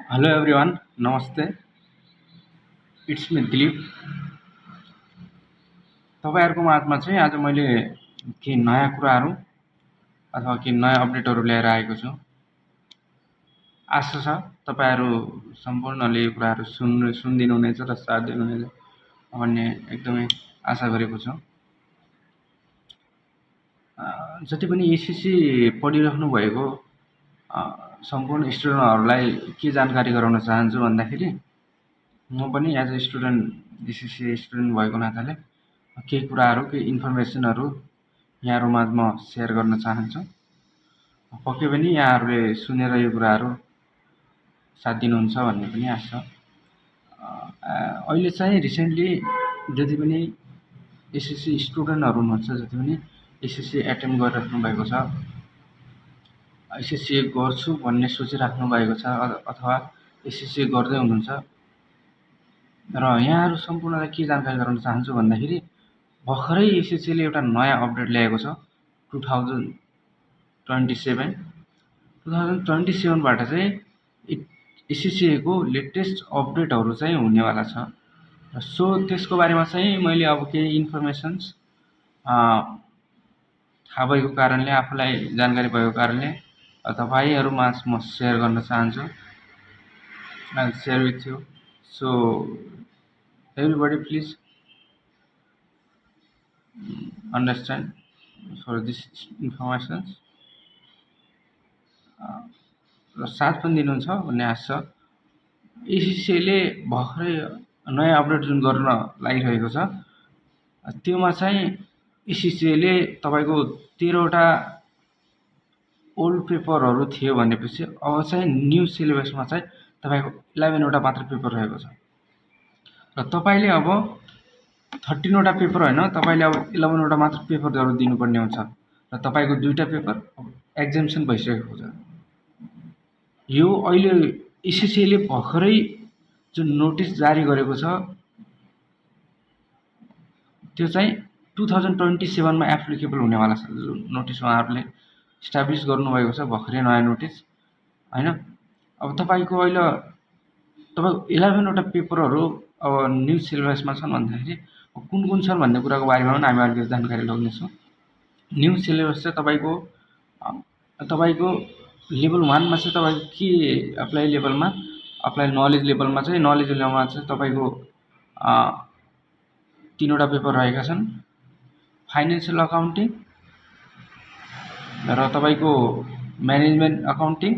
Hello everyone, नमस्ते। It's me Dilip. तपाईँहरूको माझमा चाहिँ आज मैले केही नयाँ कुराहरू अथवा केही नयाँ अपडेटहरू ल्याएर आएको छु। आशा छ तपाईँहरू सम्पूर्णले यो कुराहरू सुनिदिनुहुनेछ र साथ दिनुहुनेछ भन्ने एकदमै आशा गरेको छु। जति पनि एसएससी पढिराख्नु भएको सम्पूर्ण स्टुडेन्टहरूलाई के जानकारी गराउन चाहन्छु भन्दाखेरि म पनि as a student SSC student भएको नाताले केही कुराहरू केही इन्फर्मेसनहरू यहाँहरू माझमा सेयर गर्न चाहन्छु। पक्कै पनि यहाँहरूले सुनेर यो कुराहरू साथ दिनुहुन्छ भन्ने पनि आशा छ। अहिले चाहिँ रिसेन्टली जति पनि एसएससी स्टुडेन्टहरू हुनुहुन्छ, जति पनि एसएससी एटेम्प गरिराख्नु भएको छ, एसएससी गर्छु भन्ने सोचिराख्नु भएको छ अथवा एसएससी गर्दै हुनुहुन्छ र यहाँहरू सम्पूर्णलाई के जानकारी गराउन चाहन्छु भन्दाखेरि भर्खरै एसएससीले एउटा नयाँ अपडेट ल्याएको छ। 2027बाट चाहिँ एसएससीको लेटेस्ट अपडेटहरू चाहिँ हुनेवाला छ। सो त्यसको बारेमा चाहिँ मैले अब केही इन्फर्मेसन्स थाहा भएको कारणले, आफूलाई जानकारी भएको कारणले तपाईँहरूमाझ म सेयर गर्न चाहन्छु। I'll share with you. So everybody please understand for this information र साथ पनि दिनुहुन्छ भन्ने आशा छ। एसएससीले भर्खरै नयाँ अपडेट जुन गर्न लागिरहेको छ त्योमा चाहिँ एसएससीले तपाईँको 13वटा ओल्ड पेपरहरू थियो भनेपछि अब चाहिँ न्यू सिलेबसमा चाहिँ तपाईँको 11वटा मात्र पेपर रहेको छ र तपाईँले अब 13वटा पेपर होइन, तपाईँले अब 11वटा मात्र पेपरहरू दिनुपर्ने हुन्छ र तपाईँको 2टा पेपर एक्जाम्सन भइसकेको छ। यो अहिले एसएससीले भर्खरै जुन नोटिस जारी गरेको छ त्यो चाहिँ 2027मा एप्लिकेबल हुनेवाला छ। जुन नोटिस उहाँहरूले इस्टाब्लिस गर्नुभएको छ, भर्खरै नयाँ नोटिस होइन। अब तपाईँको अहिले तपाईँको 11वटा पेपरहरू अब न्यू सिलेबसमा छन् भन्दाखेरि कुन कुन छन् भन्ने कुराको बारेमा पनि हामी अलिकति जानकारी लगाउनेछौँ। न्यू सिलेबस चाहिँ तपाईँको लेभल 1मा चाहिँ तपाईँको के अप्लाई नलेज लेभलमा चाहिँ तपाईँको 3वटा पेपर रहेका छन्। फाइनेन्सियल अकाउन्टिङ र तपाईँको म्यानेजमेन्ट अकाउन्टिङ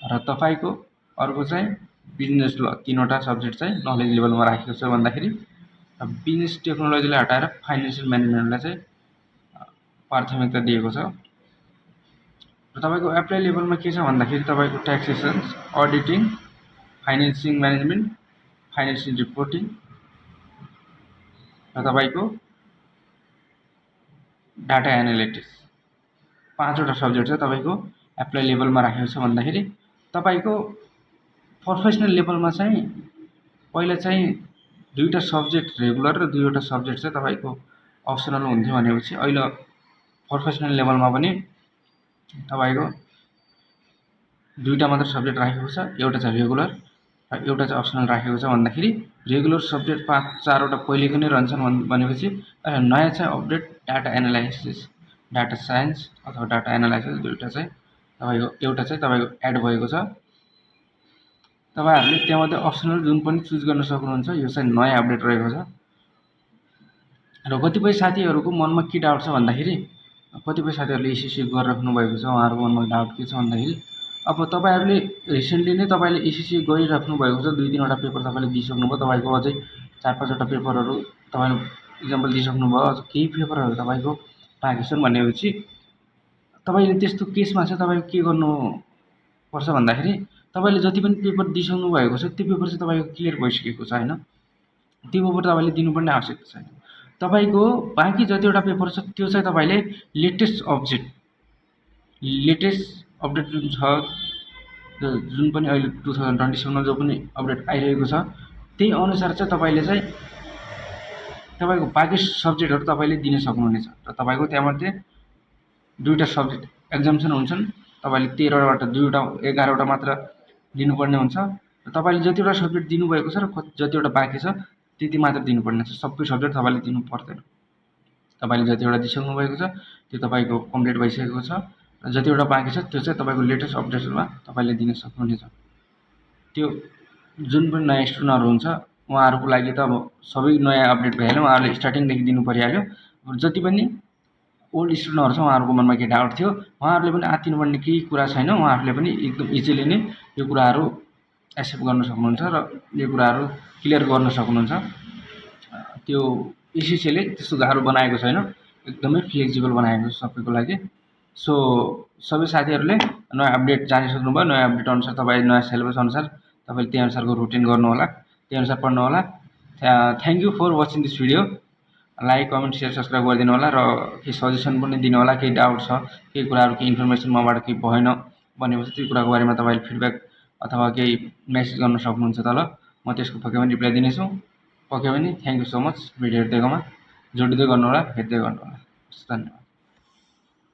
र तपाईँको अर्को चाहिँ बिजनेस ल, 3वटा सब्जेक्ट चाहिँ नलेज लेभलमा राखेको छ भन्दाखेरि बिजनेस टेक्नोलोजीलाई हटाएर फाइनेन्सियल म्यानेजमेन्टलाई चाहिँ प्राथमिकता दिएको छ। र तपाईँको एप्लाई लेभलमा के छ भन्दाखेरि तपाईँको taxation, auditing, financing management, financial reporting र तपाईँको डाटा एनालिटिक्स 5वटा सब्जेक्ट चाहिँ तपाईँको एप्लाई लेभलमा राखेको छ भन्दाखेरि तपाईँको प्रोफेसनल लेभलमा चाहिँ पहिला चाहिँ 2टा सब्जेक्ट रेगुलर र 2वटा सब्जेक्ट चाहिँ तपाईँको अप्सनल हुन्थ्यो भनेपछि अहिले प्रोफेसनल लेभलमा पनि तपाईँको 2टा मात्र सब्जेक्ट राखेको छ, एउटा चाहिँ रेगुलर र एउटा चाहिँ अप्सनल राखेको छ भन्दाखेरि रेगुलर सब्जेक्ट 4वटा पहिलेको नै रहन्छन् भनेपछि नयाँ चाहिँ update data analysis, data science अथवा डाटा एनालाइसिस 2टा चाहिँ एउटा चाहिँ तपाईँको एड भएको छ। तपाईँहरूले त्यहाँमध्ये अप्सनल जुन पनि चुज गर्न सक्नुहुन्छ। यो चाहिँ नयाँ अपडेट रहेको छ र कतिपय साथीहरूको मनमा के डाउट छ भन्दाखेरि कतिपय साथीहरूले एसएससी गरिराख्नु भएको छ, उहाँहरूको मनमा डाउट के छ भन्दाखेरि अब तपाईँहरूले रिसेन्टली नै तपाईँले एसएससी गरिराख्नु भएको छ, 2-3वटा पेपर तपाईँले दिइसक्नुभयो, तपाईँको अझै 4-5वटा पेपरहरू तपाईँले इक्जाम्पल दिइसक्नुभयो, अझ केही पेपरहरू तपाईँको बाँकी छन् भनेपछि तपाईँले त्यस्तो केसमा चाहिँ तपाईँको के गर्नुपर्छ भन्दाखेरि तपाईँले जति पनि पेपर दिइसक्नु भएको छ त्यो पेपर चाहिँ तपाईँको क्लियर भइसकेको छ होइन, त्यो पेपर तपाईँले दिनुपर्ने आवश्यकता छैन। तपाईँको बाँकी जतिवटा पेपर छ त्यो चाहिँ तपाईँले लेटेस्ट अपडेट जुन छ, जुन पनि अहिले 2027मा जो पनि अपडेट आइरहेको छ त्यही अनुसार चाहिँ तपाईँले चाहिँ तपाईँको बाँकी सब्जेक्टहरू तपाईँले दिन सक्नुहुनेछ र तपाईँको त्यहाँमध्ये 2टा सब्जेक्ट एक्जाम्सन हुन्छन्। तपाईँले 13बाट 2वटा 11वटा मात्र दिनुपर्ने हुन्छ र तपाईँले जतिवटा सब्जेक्ट दिनुभएको छ र जतिवटा बाँकी छ त्यति मात्र दिनुपर्ने छ। सबै सब्जेक्ट तपाईँले दिनु पर्दैन। तपाईँले जतिवटा दिइसक्नु भएको छ त्यो तपाईँको कम्प्लिट भइसकेको छ र जतिवटा बाँकी छ त्यो चाहिँ तपाईँको लेटेस्ट अपडेट्समा तपाईँले दिन सक्नुहुनेछ। त्यो जुन पनि नयाँ स्टुडेन्टहरू हुन्छ उहाँहरूको लागि त अब सबै नयाँ अपडेट भइहाल्यो, उहाँहरूले स्टार्टिङदेखि दिनु परिहाल्यो। जति पनि ओल्ड स्टुडेन्टहरू छ उहाँहरूको मनमा केही डाउट थियो उहाँहरूले पनि आत्तिनुपर्ने केही कुरा छैन। उहाँहरूले पनि एकदम इजिली नै यो कुराहरू एक्सेप्ट गर्न सक्नुहुन्छ र यो कुराहरू क्लियर गर्न सक्नुहुन्छ। त्यो एसएससीले त्यस्तो गाह्रो बनाएको छैन, एकदमै फ्लेक्जिबल बनाएको छ सबैको लागि। सो सबै साथीहरूले नयाँ अपडेट जानिसक्नुभयो। नयाँ अपडेट अनुसार तपाईँ नयाँ सिलेबस अनुसार तपाईँले त्यही अनुसारको रुटिन गर्नुहोला, त्यही अनुसार पढ्नु होला। Thank you for watching this video. Like comment share subscribe गरिदिनु होला र केही सजेसन पनि दिनु होला। केही डाउट छ, केही कुराहरू केही इन्फर्मेसन मबाट केही भएन भनेपछि त्यो कुराको बारेमा तपाईँले फिडब्याक अथवा केही मेसेज गर्न सक्नुहुन्छ तल। म त्यसको पक्कै पनि रिप्लाई दिनेछु। पक्कै पनि thank you so much video हेर्दै गर्नुमा, जोडिँदै गर्नुहोला, हेर्दै गर्नुहोला। धन्यवाद।